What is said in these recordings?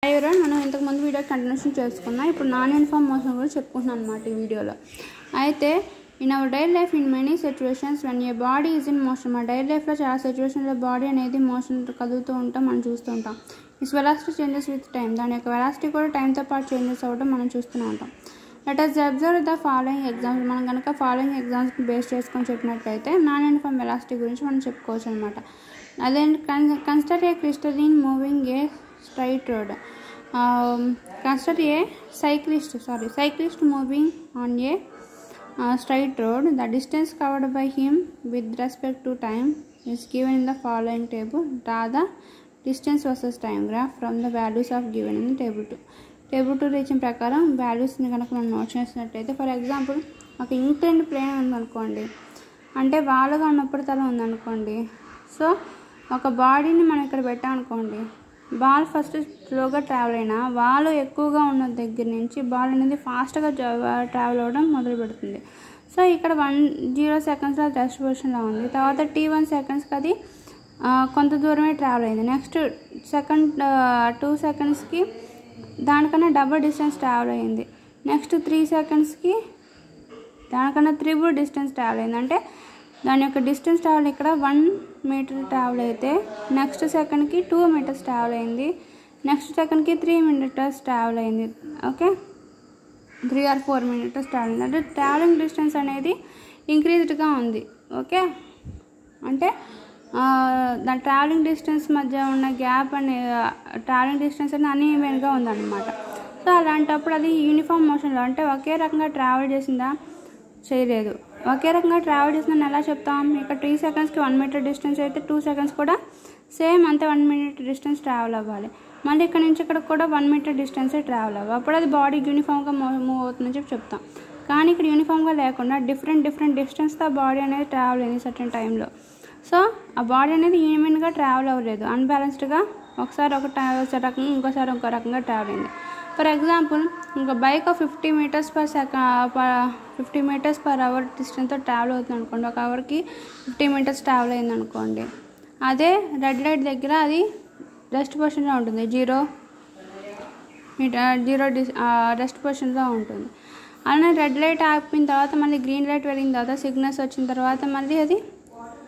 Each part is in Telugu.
ఎవరైనా మనం ఇంతకు ముందు వీడియో కంటిన్యూషన్ చేసుకున్నాం. ఇప్పుడు నాన్ యూనిఫామ్ మోషన్ గురించి చెప్పుకుంటున్నాను అన్నమాట ఈ వీడియోలో. అయితే in our daily life in many situations when a body is in motion, మా డైలీ లైఫ్లో చాలా సిచ్యువేషన్లో బాడీ అనేది మోషన్ కదులుతూ ఉంటాం, మనం చూస్తూ ఉంటాం. It's velocity changes with time, దాని యొక్క వెలాసిటీ కూడా టైంతో పాటు చేంజెస్ అవ్వడం మనం చూస్తూనే ఉంటాం. Let us observe the following exams. మనం కనుక ఫాలోయింగ్ ఎగ్జామ్స్కి బేస్ చేసుకొని చెప్పినట్లయితే నాన్ యూనిఫామ్ వెలాసిటీ గురించి మనం చెప్పుకోవచ్చు అనమాట. అదే consider A crystalline moving a straight road. Consider a cyclist moving on a straight road. The distance covered by him with respect to time is given in the following table. Draw the distance versus time graph from the values of given in the table 2. Table 2 ఇచ్చిన ప్రకారం వాల్యూస్ని కనుక మనం నోట్ చేసినట్లయితే, ఫర్ ఎగ్జాంపుల్ ఒక ఇంక్లైన్డ్ ప్లేన్ ఉందనుకోండి, అంటే వాలుగా ఉన్న ఉపరితలం ఉందనుకోండి. సో ఒక బాడీని మనం ఇక్కడ పెట్టామనుకోండి, బాల్ ఫస్ట్ స్లోగా ట్రావెల్ అయినా వాలు ఎక్కువగా ఉన్న దగ్గర నుంచి బాల్ అనేది ఫాస్ట్గా ట్రావెల్ అవ్వడం మొదలు పెడుతుంది. సో ఇక్కడ 10 సెకండ్స్లో రెస్ట్ పొజిషన్లో ఉంది. తర్వాత t1 సెకండ్స్కి అది కొంత దూరమే ట్రావెల్ అయింది. నెక్స్ట్ 2 సెకండ్స్కి దానికన్నా డబుల్ డిస్టెన్స్ ట్రావెల్ అయింది. నెక్స్ట్ 3 సెకండ్స్కి దానికన్నా త్రిబుల్ డిస్టెన్స్ ట్రావెల్ అయింది. అంటే దాని యొక్క డిస్టెన్స్ ట్రావెల్ ఇక్కడ 1 మీటర్ ట్రావెల్ అయితే నెక్స్ట్ సెకండ్కి 2 మీటర్స్ ట్రావెల్ అయింది. నెక్స్ట్ సెకండ్కి 3 మీటర్స్ ట్రావెల్ అయింది. ఓకే, 3 or 4 మీటర్స్ ట్రావెల్ అయింది. అంటే ట్రావెలింగ్ డిస్టెన్స్ అనేది ఇంక్రీజ్డ్గా ఉంది. ఓకే, అంటే దాని ట్రావెలింగ్ డిస్టెన్స్ మధ్య ఉన్న గ్యాప్ అనే ట్రావెలింగ్ డిస్టెన్స్ అనేది అన్ఈవెన్గా ఉందన్నమాట. సో అలాంటప్పుడు అది యూనిఫామ్ మోషన్లో, అంటే ఒకే రకంగా ట్రావెల్ చేసిందా, చేయలేదు. ఒకే రకంగా ట్రావెల్ చేసిందని ఎలా చెప్తాం? ఇక్కడ 3 సెకండ్స్కి 1 మీటర్ డిస్టెన్స్ అయితే 2 సెకండ్స్ కూడా సేమ్ అంతే 1 మీటర్ డిస్టెన్స్ ట్రావెల్ అవ్వాలి. మళ్ళీ ఇక్కడ నుంచి ఇక్కడ కూడా 1 మీటర్ డిస్టెన్సే ట్రావెల్ అవ్వాలి. అప్పుడు అది బాడీ యూనిఫామ్గా మూవ్ అవుతుందని చెప్పి చెప్తాం. కానీ ఇక్కడ యూనిఫామ్గా లేకుండా డిఫరెంట్ డిస్టెన్స్తో బాడీ అనేది ట్రావెల్ అయింది సర్టెన్ టైంలో. సో ఆ బాడీ అనేది ఈవెన్గా ట్రావెల్ అవ్వలేదు, అన్బ్యాలెన్స్డ్గా ఒకసారి ఒక రకంగా ఇంకోసారి ఇంకో రకంగా ట్రావెల్ అయింది. ఫర్ ఎగ్జాంపుల్, ఇంకా బైక్ 50 మీటర్స్ పర్ అవర్ డిస్టెన్స్తో ట్రావెల్ అవుతుంది అనుకోండి. ఒక అవర్కి 50 మీటర్స్ ట్రావెల్ అయింది అనుకోండి. అదే రెడ్ లైట్ దగ్గర అది రెస్ట్ పొజిషన్లో ఉంటుంది, 0 రెస్ట్ పొజిషన్లో ఉంటుంది. అలానే రెడ్ లైట్ ఆపిన తర్వాత మళ్ళీ గ్రీన్ లైట్ వెళ్ళిన తర్వాత సిగ్నల్స్ వచ్చిన తర్వాత మళ్ళీ అది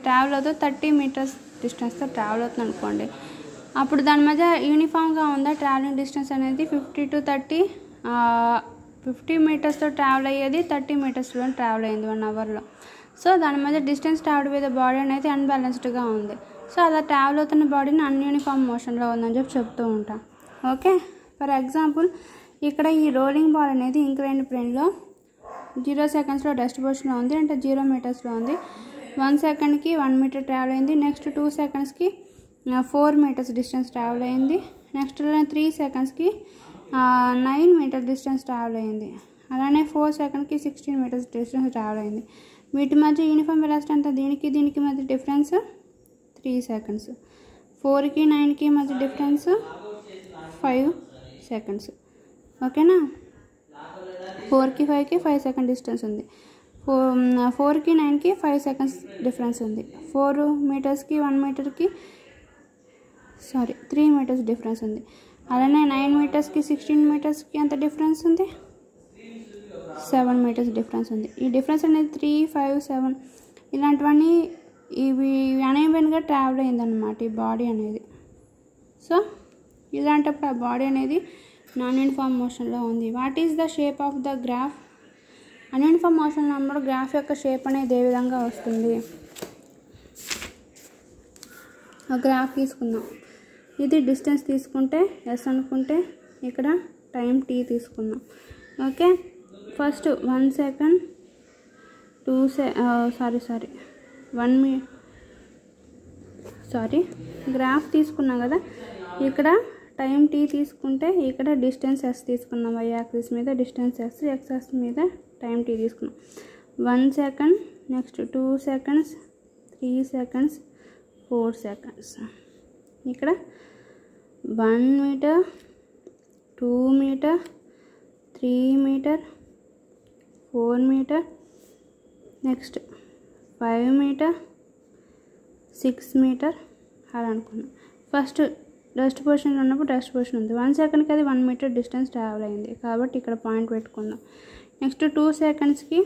ట్రావెల్ అవుతుంది 30 మీటర్స్ డిస్టెన్స్తో ట్రావెల్ అవుతుంది అనుకోండి. అప్పుడు దాని మధ్య యూనిఫామ్గా ఉందా ట్రావెలింగ్ డిస్టెన్స్ అనేది 50 to 30, 50 మీటర్స్తో ట్రావెల్ అయ్యేది 30 మీటర్స్లో ట్రావెల్ అయింది 1 అవర్లో. సో దాని మధ్య డిస్టెన్స్ ట్రావెల్ విత్ బాడీ అనేది అన్బ్యాలెన్స్డ్గా ఉంది. సో అలా ట్రావెల్ అవుతున్న బాడీని అన్యూనిఫామ్ మోషన్లో ఉందని చెప్పి చెప్తూ ఉంటాం. ఓకే, ఫర్ ఎగ్జాంపుల్ ఇక్కడ ఈ రోలింగ్ బాల్ అనేది ఇంక్లైన్డ్ ప్లేన్లో 0 సెకండ్స్లో రెస్ట్ పొజిషన్లో ఉంది, అంటే 0 మీటర్స్లో ఉంది. 1 సెకండ్కి 1 మీటర్ ట్రావెల్ అయింది. నెక్స్ట్ 2 సెకండ్స్కి 4 మీటర్స్ డిస్టెన్స్ ట్రావెల్ అయింది. నెక్స్ట్ 3 సెకండ్స్కి 9 మీటర్ డిస్టెన్స్ ట్రావెల్ అయింది. అలానే 4 సెకండ్కి 16 మీటర్స్ డిస్టెన్స్ ట్రావెల్ అయింది. వీటి మధ్య యూనిఫామ్ వెలాసిటీ అంతా దీనికి మధ్య డిఫరెన్స్ 3 సెకండ్స్. 4కి 9కి మధ్య డిఫరెన్స్ 5 సెకండ్స్. ఓకేనా, 4కి 5కి 5 సెకండ్ డిస్టెన్స్ ఉంది. 4కి 9కి 5 సెకండ్స్ డిఫరెన్స్ ఉంది. 4 మీటర్స్కి 1 మీటర్కి 3 మీటర్స్ డిఫరెన్స్ ఉంది. అలానే 9 మీటర్స్కి 16 మీటర్స్కి ఎంత డిఫరెన్స్ ఉంది? 7 మీటర్స్ డిఫరెన్స్ ఉంది. ఈ డిఫరెన్స్ అనేది 3, 5, 7 ఇలాంటివన్నీ ఇవి అన్ఈవెన్గా ట్రావెల్ అయిందన్నమాట ఈ బాడీ అనేది. సో ఇలాంటప్పుడు ఆ బాడీ అనేది నాన్ యూనిఫామ్ మోషన్లో ఉంది. What is the shape of the graph? Ununiform motion ఉన్నప్పుడు గ్రాఫ్ యొక్క షేప్ అనేది ఏ విధంగా వస్తుంది? ఆ గ్రాఫ్ తీసుకుందాం. ఇది డిస్టెన్స్ తీసుకుంటే ఎస్ అనుకుంటే, ఇక్కడ టైం టీ తీసుకుందాం. ఓకే, ఫస్ట్ 1 సెకండ్ 2 గ్రాఫ్ తీసుకున్నాం కదా. ఇక్కడ టైం టీ తీసుకుంటే ఇక్కడ డిస్టెన్స్ ఎస్ తీసుకున్నాం. వై యాక్సిస్ మీద డిస్టెన్స్ ఎస్, ఎక్స్ యాక్సిస్ మీద టైం టీ తీసుకున్నాం. 1 second, next 2 seconds, 3 seconds, 4 seconds. ఇక్కడ 1 meter, 2 meter, 3 meter, 4 meter, next 5 meter, 6 meter అలా అనుకున్నాం. ఫస్ట్ రెస్ట్ పొజిషన్లో ఉన్నప్పుడు రెస్ట్ పొజిషన్ ఉంది. 1 సెకండ్కి అది 1 మీటర్ డిస్టెన్స్ ట్రావెల్ అయింది కాబట్టి ఇక్కడ పాయింట్ పెట్టుకుందాం. నెక్స్ట్ 2 సెకండ్స్కి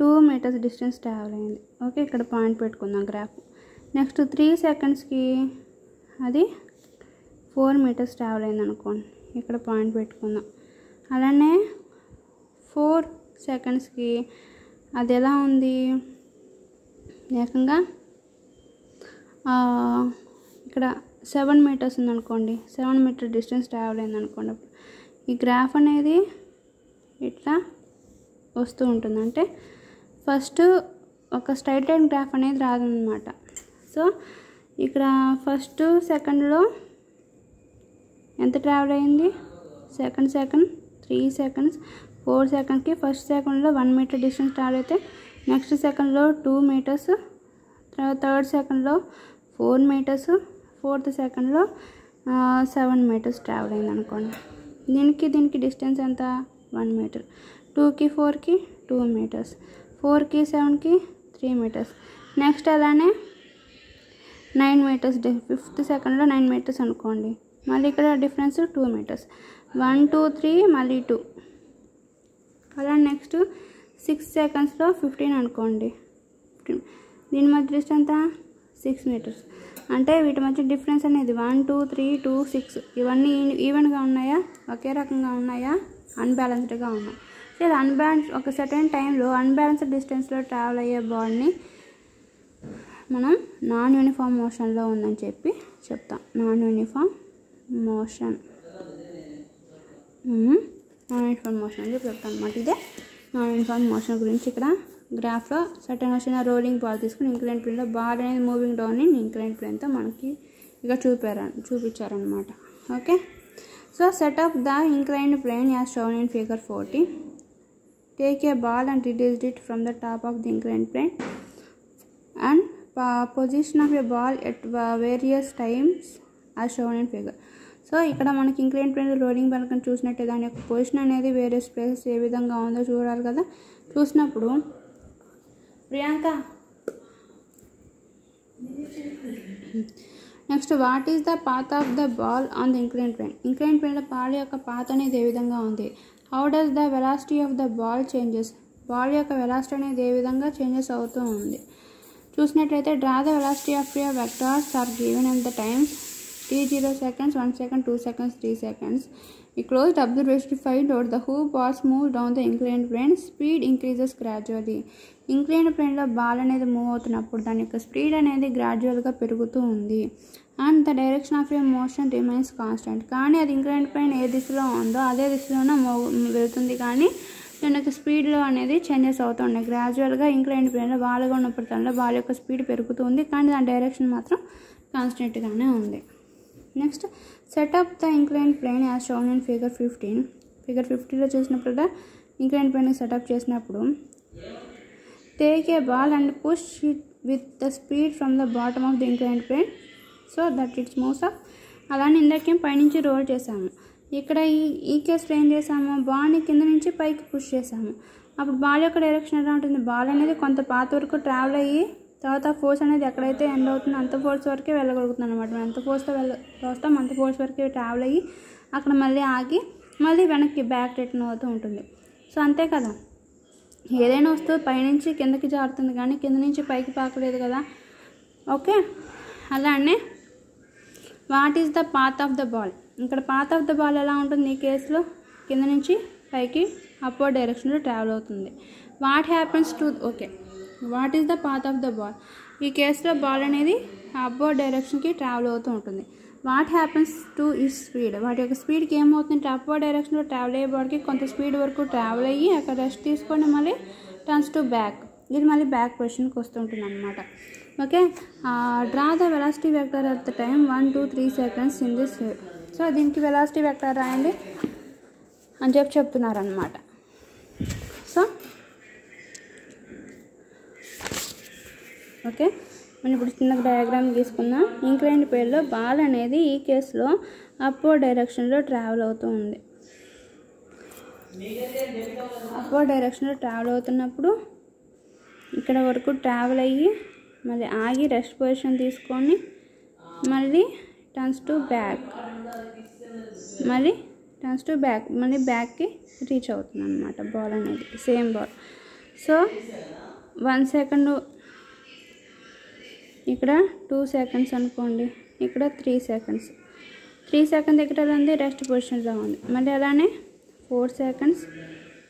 2 మీటర్స్ డిస్టెన్స్ ట్రావెల్ అయింది. ఓకే, ఇక్కడ పాయింట్ పెట్టుకుందాం గ్రాఫ్. నెక్స్ట్ 3 సెకండ్స్కి అది 4 మీటర్స్ ట్రావెల్ అయింది అనుకోండి, ఇక్కడ పాయింట్ పెట్టుకుందాం. అలానే 4 సెకండ్స్కి అది ఎలా ఉంది, ఏకంగా ఇక్కడ 7 మీటర్స్ ఉందనుకోండి, 7 మీటర్ డిస్టెన్స్ ట్రావెల్ అయింది అనుకోండి. ఈ గ్రాఫ్ అనేది ఇట్లా వస్తూ ఉంటుంది. అంటే ఫస్ట్ ఒక స్ట్రైట్ లైన్ గ్రాఫ్ అనేది రాదన్నమాట. సో ఇక్కడ ఫస్ట్ సెకండ్లో ఎంత ట్రావెల్ అయింది, సెకండ్ 3 సెకండ్స్, 4 సెకండ్కి ఫస్ట్ సెకండ్లో 1 మీటర్ డిస్టెన్స్ ట్రావెల్ అయితే నెక్స్ట్ సెకండ్లో 2 మీటర్స్, తర్వాత థర్డ్ సెకండ్లో 4 మీటర్స్, ఫోర్త్ సెకండ్లో 7 మీటర్స్ ట్రావెల్ అయింది అనుకోండి. దీనికి డిస్టెన్స్ ఎంత, 1 మీటర్. 2కి 4కి 2 మీటర్స్, 4కి 7కి 3 మీటర్స్. నెక్స్ట్ అలానే 9 మీటర్స్, ఫిఫ్త్ సెకండ్లో 9 మీటర్స్ అనుకోండి. మళ్ళీ ఇక్కడ డిఫరెన్స్ 2 మీటర్స్, 1 2 3 మళ్ళీ 2. అలా నెక్స్ట్ 6 సెకండ్స్లో 15 అనుకోండి. దీని మధ్య డిస్టెన్స్ ఎంత, 6 మీటర్స్. అంటే వీటి మధ్య డిఫరెన్స్ అనేది 1 2 3 2 6. ఇవన్నీ ఈవెన్గా ఉన్నాయా, ఒకే రకంగా ఉన్నాయా, అన్బ్యాలెన్స్డ్గా ఉన్నాయి. ఇలా ఒక సర్టెన్ టైంలో అన్బ్యాలెన్స్డ్ డిస్టెన్స్లో ట్రావెల్ అయ్యే బాడీని మనం నాన్ యూనిఫామ్ మోషన్లో ఉందని చెప్తాం. నాన్ యూనిఫామ్ మోషన్ అని చెప్తాం అన్నమాట. ఇదే నాన్ యూనిఫామ్ మోషన్ గురించి ఇక్కడ గ్రాఫ్లో సర్టెన్ వచ్చిన రోలింగ్ బాల్ తీసుకుని ఇంక్లైన్ ప్లేన్లో బాల్ అనేది మూవింగ్ డౌన్ ఇన్ ఇంక్లైన్ ప్లేన్తో మనకి ఇక చూపించారనమాట. Okay, so set up the incline plane as shown in figure 40. Take a ball and release it from the top of the incline plane and position of a ball at various times as shown in figure. So ఇక్కడ మనకి ఇంక్లైన్ ప్లేన్ రోలింగ్ బాల్ కనుక చూసినట్టే దాని యొక్క పొజిషన్ అనేది వేరియస్ ప్లేసెస్ ఏ విధంగా ఉందో చూడాలి కదా. చూసినప్పుడు Priyanka next what is the path of the ball on the incline plane. Incline ప్లేన్లో బాల్ యొక్క పాత్ అనేది ఏ విధంగా ఉంది. How does the velocity of the ball changes. Ball యొక్క వెలాసిటీ అనేది ఏ విధంగా చేంజెస్ అవుతూ ఉంది. చూసినట్లయితే draw the velocity of your vectors are given in the times t0 seconds, 1 second, 2 seconds, 3 seconds. A closed observation find out the hoop balls move down the inclined plane. Speed increases gradually. Inclined ప్లేన్లో బాల్ అనేది మూవ్ అవుతున్నప్పుడు దాని యొక్క స్పీడ్ అనేది గ్రాడ్యువల్గా పెరుగుతూ ఉంది. And the direction of your motion remains constant. కానీ అది ఇంక్లైన్డ్ ప్లేన్ ఏ దిశలో ఉందో అదే దిశలోనే వెళ్తుంది. కానీ దాని యొక్క స్పీడ్లో అనేది చేంజెస్ అవుతున్నాయి. గ్రాడ్యువల్గా ఇంక్లైన్డ్ ప్లేన్లో బాల్గా ఉన్నప్పుడు దానిలో బాల్ యొక్క స్పీడ్ పెరుగుతుంది, కానీ దాని డైరెక్షన్ మాత్రం కాన్స్టెంట్గానే ఉంది. Next setup the incline plane as shown in figure 15. Figure 15లో చూసినప్పుడు ఇంక్లైన్ ప్లేన్ సెటప్ చేసినప్పుడు take a ball and push it with the speed from the bottom of the incline plane so that it's moves up. అలానే ఇందాకేం పైనుంచి రోల్ చేసాము. ఇక్కడ ఈ కేసులో ఏం చేసాము, బాల్ని కింద నుంచి పైకి పుష్ చేసాము. అప్పుడు బాల్ యొక్క డైరెక్షన్ ఎలా ఉంటుంది, బాల్ అనేది కొంత పాత వరకు ట్రావెల్ అయ్యి తర్వాత ఫోర్స్ అనేది ఎక్కడైతే ఎండ్ అవుతుందో అంత ఫోర్స్ వరకే వెళ్ళగలుగుతుంది అనమాట. మనం ఎంత ఫోర్స్తో వస్తాం అంత ఫోర్స్ వరకే ట్రావెల్ అయ్యి అక్కడ మళ్ళీ ఆగి మళ్ళీ వెనక్కి బ్యాక్ రిటర్న్ అవుతూ ఉంటుంది. సో అంతే కదా, ఏదైనా వస్తువు పైనుంచి కిందకి జారుతుంది కానీ కింద నుంచి పైకి పాకలేదు కదా. ఓకే, అలానే what is the path of the ball. ఇక్కడ పాత్ ఆఫ్ ద బాల్ ఎలా ఉంటుంది, ఈ కేసులో కింద నుంచి పైకి అప్వర్డ్ డైరెక్షన్లో ట్రావెల్ అవుతుంది. What happens to what is the path of the ball. ఈ కేసులో బాల్ అనేది అప్వర్డ్ డైరెక్షన్కి ట్రావెల్ అవుతూ ఉంటుంది. What happens to is speed. వాటి యొక్క స్పీడ్కి ఏమవుతుంది, అప్వర్డ్ డైరెక్షన్లో ట్రావెల్ అయ్యే బాడీకి కొంత స్పీడ్ వరకు ట్రావెల్ అయ్యి అక్కడ రెస్ట్ తీసుకొని మళ్ళీ టర్న్స్ టు బ్యాక్, ఇది మళ్ళీ బ్యాక్ పొజిషన్కి వస్తుంటుంది అనమాట. Okay, draw the velocity vector at the time 1 2 3 seconds in this way. So దీనికి వెలాసిటీ వెక్టర్ రాయండి అని చెప్తున్నారనమాట. సో ఓకే, మనం ఇప్పుడు చిన్న డయాగ్రామ్ తీసుకుందాం. ఇంక్లైన్డ్ ప్లేన్లో బాల్ అనేది ఈ కేసులో అప్వర్డ్ డైరెక్షన్లో ట్రావెల్ అవుతూ ఉంది. అప్వర్డ్ డైరెక్షన్లో ట్రావెల్ అవుతున్నప్పుడు ఇక్కడ వరకు ట్రావెల్ అయ్యి మళ్ళీ ఆగి రెస్ట్ పొజిషన్ తీసుకొని మళ్ళీ టర్న్స్ టు బ్యాక్, మళ్ళీ టర్న్స్ టు బ్యాక్, మళ్ళీ బ్యాక్కి రీచ్ అవుతుంది అనమాట బాల్ అనేది, సేమ్ బాల్. సో 1 సెకండ్, ఇక్కడ 2 సెకండ్స్ అనుకోండి, ఇక్కడ 3 సెకండ్స్. 3 సెకండ్ దగ్గర ఎలా ఉంది, రెస్ట్ పొజిషన్లో ఉంది. మళ్ళీ అలానే 4 సెకండ్స్,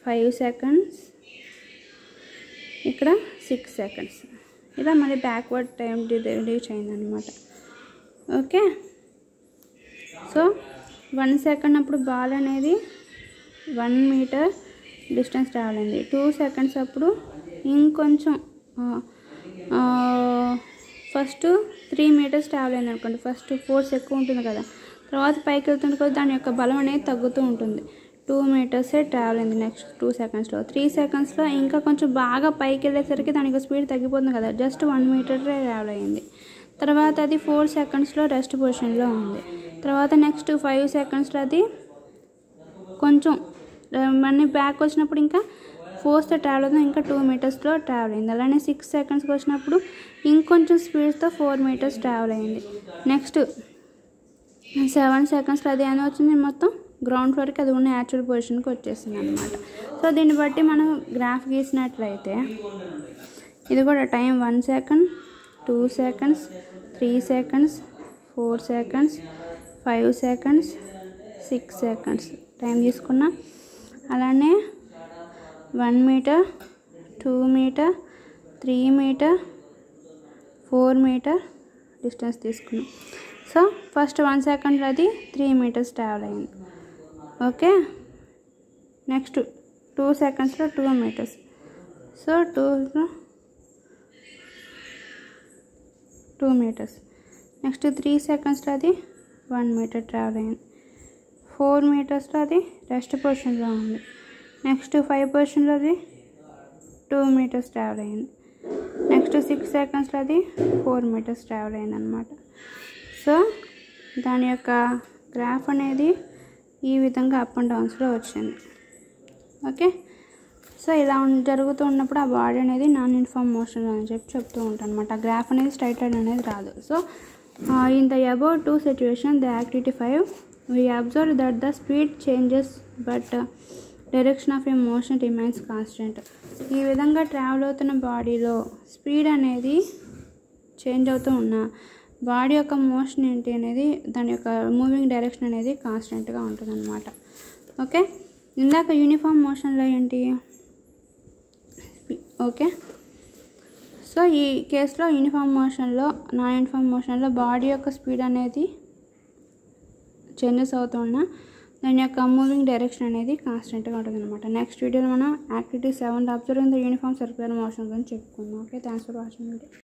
5 సెకండ్స్, ఇక్కడ 6 సెకండ్స్. ఇలా మళ్ళీ బ్యాక్వర్డ్ టైం రీచ్ అయిందనమాట. ఓకే, సో 1 సెకండ్ అప్పుడు బాల్ అనేది 1 మీటర్ డిస్టెన్స్ ట్రావెల్ అయింది. 2 సెకండ్స్ అప్పుడు ఇంకొంచెం ఫస్ట్ 3 మీటర్స్ ట్రావెల్ అయింది అనుకోండి. ఫస్ట్ ఫోర్స్ ఎక్కువ ఉంటుంది కదా, తర్వాత పైకి వెళ్తుంది కదా, దాని యొక్క బలం అనేది తగ్గుతూ ఉంటుంది. 2 మీటర్సే ట్రావెల్ అయింది నెక్స్ట్ 2 సెకండ్స్లో. 3 సెకండ్స్లో ఇంకా కొంచెం బాగా పైకి వెళ్ళేసరికి దానికి స్పీడ్ తగ్గిపోతుంది కదా, జస్ట్ 1 మీటరే ట్రావెల్ అయింది. తర్వాత అది 4 సెకండ్స్లో రెస్ట్ పొజిషన్లో ఉంది. తర్వాత నెక్స్ట్ 5 సెకండ్స్లో అది కొంచెం మళ్ళీ బ్యాక్ వచ్చినప్పుడు ఇంకా ఫోర్స్తో ట్రావెల్ అవుతుంది, ఇంకా 2 మీటర్స్లో ట్రావెల్ అయింది. అలానే 6 సెకండ్స్కి వచ్చినప్పుడు ఇంకొంచెం స్పీడ్తో 4 మీటర్స్ ట్రావెల్ అయింది. నెక్స్ట్ 7 సెకండ్స్లో అది అని వచ్చింది, మొత్తం గ్రౌండ్ ఫ్లోర్కి అది ఉన్న యాక్చువల్ పొజిషన్కి వచ్చేసింది అనమాట. సో దీన్ని బట్టి మనం గ్రాఫ్ గీసినట్లయితే ఇది కూడా time 1 second, 2 seconds, 3 seconds, 4 seconds, 5 seconds, 6 seconds time తీసుకున్నా. అలానే 1 meter, 2 meter, 3 meter, 4 meter distance తీసుకున్నాం. సో ఫస్ట్ 1 సెకండ్లో అది 3 మీటర్స్ ట్రావెల్ అయింది. ఓకే, నెక్స్ట్ 2 సెకండ్స్లో 2 మీటర్స్. So 2 metres. నెక్స్ట్ 3 సెకండ్స్లో అది 1 మీటర్ ట్రావెల్ అయింది. 4 మీటర్స్లో అది రెస్ట్ పొజిషన్లో ఉంది. నెక్స్ట్ 5 పొజిషన్లో అది 2 మీటర్స్ ట్రావెల్ అయింది. నెక్స్ట్ 6 సెకండ్స్లో అది 4 మీటర్స్ ట్రావెల్ అయింది అనమాట. సో దాని యొక్క గ్రాఫ్ అనేది ఈ విధంగా అప్ అండ్ డౌన్స్లో వచ్చింది. ఓకే, సో ఇలా జరుగుతూ ఉన్నప్పుడు ఆ బాడీ అనేది నాన్ యూనిఫామ్ మోషన్ అని చెప్తూ ఉంటాను అనమాట. ఆ గ్రాఫ్ అనేది స్ట్రైట్ లైన్ అనేది రాదు. So in the above 2 situation the activity 5 we observe that the speed changes but direction of a motion remains constant. ఈ విధంగా ట్రావెల్ అవుతున్న బాడీలో స్పీడ్ అనేది చేంజ్ అవుతూ ఉన్నా బాడీ యొక్క మోషన్ ఏంటి అనేది, దాని యొక్క మూవింగ్ డైరెక్షన్ అనేది కాన్స్టెంట్గా ఉంటుంది అనమాట. ఓకే, ఇందాక యూనిఫామ్ మోషన్లో ఏంటి, ఓకే, సో ఈ కేసులో యూనిఫామ్ మోషన్లో, నాన్ యూనిఫామ్ మోషన్లో బాడీ యొక్క స్పీడ్ అనేది చేంజెస్ అవుతున్నా దాని యొక్క మూవింగ్ డైరెక్షన్ అనేది కాన్స్టెంట్గా ఉంటుంది అనమాట. నెక్స్ట్ వీడియోలో మనం activity 7 observing the uniform circular motion గురించి చెప్పుకుందాం. Okay, thanks for watching video.